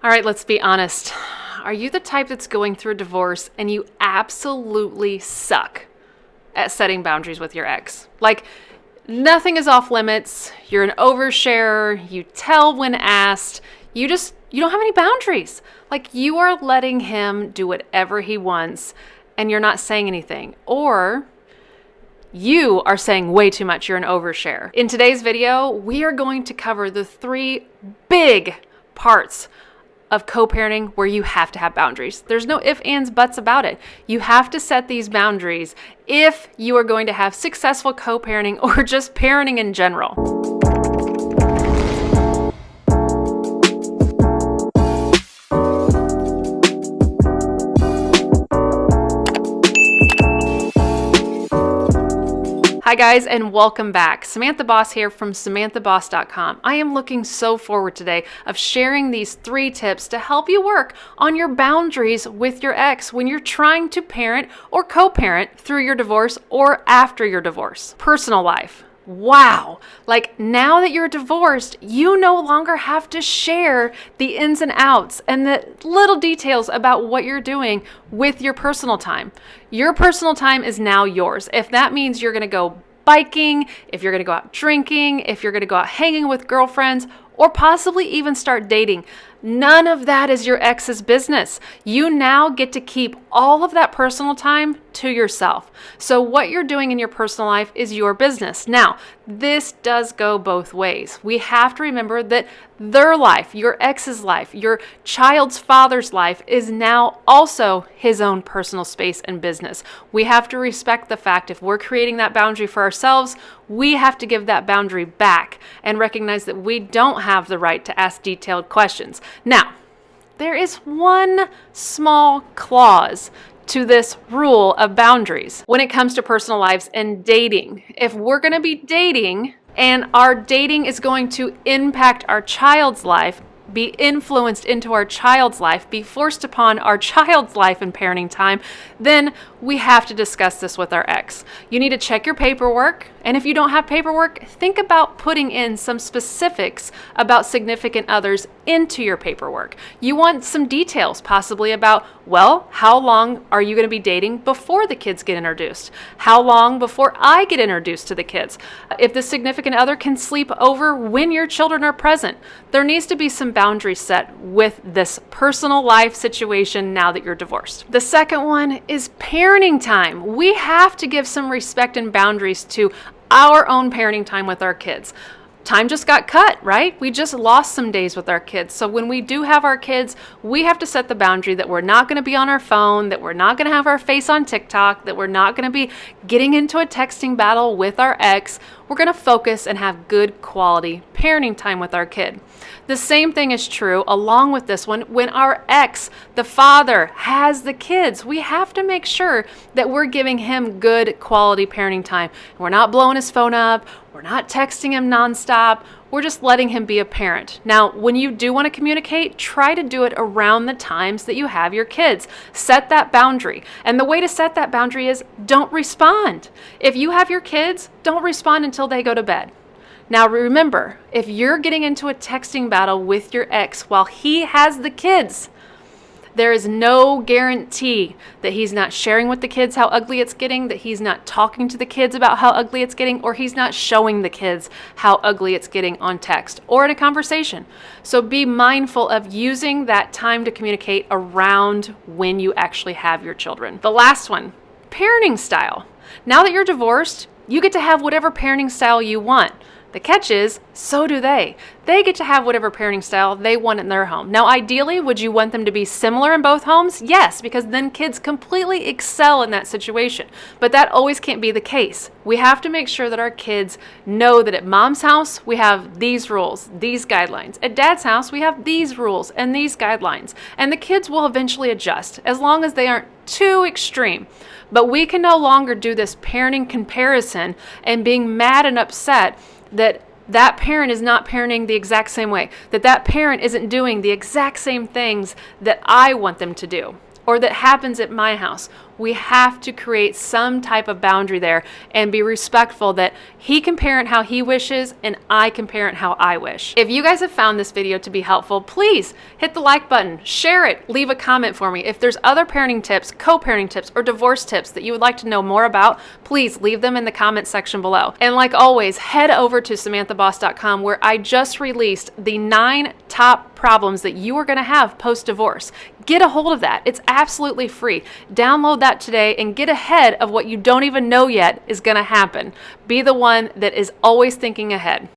All right, let's be honest. Are you the type that's going through a divorce and you absolutely suck at setting boundaries with your ex? Like, nothing is off limits. You're an oversharer. You tell when asked. You don't have any boundaries. Like, you are letting him do whatever he wants and you're not saying anything. Or you are saying way too much. You're an overshare. In today's video, we are going to cover the 3 big parts of co-parenting where you have to have boundaries. There's no ifs, ands, buts about it. You have to set these boundaries if you are going to have successful co-parenting or just parenting in general. Hi guys, and welcome back. Samantha Boss here from SamanthaBoss.com. I am looking so forward today of sharing these 3 tips to help you work on your boundaries with your ex when you're trying to parent or co-parent through your divorce or after your divorce. Personal life. Wow. Like, now that you're divorced, you no longer have to share the ins and outs and the little details about what you're doing with your personal time. Your personal time is now yours. If that means you're going to go biking, if you're going to go out drinking, if you're going to go out hanging with girlfriends, or possibly even start dating, none of that is your ex's business. You now get to keep all of that personal time to yourself. So what you're doing in your personal life is your business. Now, this does go both ways. We have to remember that their life, your ex's life, your child's father's life is now also his own personal space and business. We have to respect the fact if we're creating that boundary for ourselves, we have to give that boundary back and recognize that we don't have the right to ask detailed questions. Now, there is one small clause to this rule of boundaries when it comes to personal lives and dating. If we're going to be dating and our dating is going to impact our child's life, be influenced into our child's life, be forced upon our child's life and parenting time, then we have to discuss this with our ex. You need to check your paperwork, and if you don't have paperwork, think about putting in some specifics about significant others into your paperwork. You want some details possibly about, well, how long are you going to be dating before the kids get introduced? How long before I get introduced to the kids? If the significant other can sleep over when your children are present. There needs to be some boundaries set with this personal life situation now that you're divorced. The second one is parenting time. We have to give some respect and boundaries to our own parenting time with our kids. Time just got cut, right? We just lost some days with our kids. So when we do have our kids, we have to set the boundary that we're not going to be on our phone, that we're not going to have our face on TikTok, that we're not going to be getting into a texting battle with our ex. We're going to focus and have good quality parenting time with our kid. The same thing is true along with this one. When our ex, the father, has the kids, we have to make sure that we're giving him good quality parenting time. We're not blowing his phone up. We're not texting him nonstop. We're just letting him be a parent. Now, when you do want to communicate, try to do it around the times that you have your kids. Set that boundary. And the way to set that boundary is don't respond. If you have your kids, don't respond until they go to bed. Now remember, if you're getting into a texting battle with your ex while he has the kids, there is no guarantee that he's not sharing with the kids how ugly it's getting, that he's not talking to the kids about how ugly it's getting, or he's not showing the kids how ugly it's getting on text or in a conversation. So be mindful of using that time to communicate around when you actually have your children. The last one, parenting style. Now that you're divorced, you get to have whatever parenting style you want. The catch is, so do they. They get to have whatever parenting style they want in their home. Now, ideally, would you want them to be similar in both homes? Yes, because then kids completely excel in that situation. But that always can't be the case. We have to make sure that our kids know that at mom's house, we have these rules, these guidelines. At dad's house, we have these rules and these guidelines. And the kids will eventually adjust, as long as they aren't too extreme. But we can no longer do this parenting comparison and being mad and upset that that parent is not parenting the exact same way, that that parent isn't doing the exact same things that I want them to do, or that happens at my house. We have to create some type of boundary there and be respectful that he can parent how he wishes and I can parent how I wish. If you guys have found this video to be helpful, please hit the like button, share it, leave a comment for me. If there's other parenting tips, co-parenting tips, or divorce tips that you would like to know more about, please leave them in the comment section below. And like always, head over to SamanthaBoss.com, where I just released the 9 top problems that you are going to have post-divorce. Get a hold of that. It's absolutely free. Download that today and get ahead of what you don't even know yet is going to happen. Be the one that is always thinking ahead.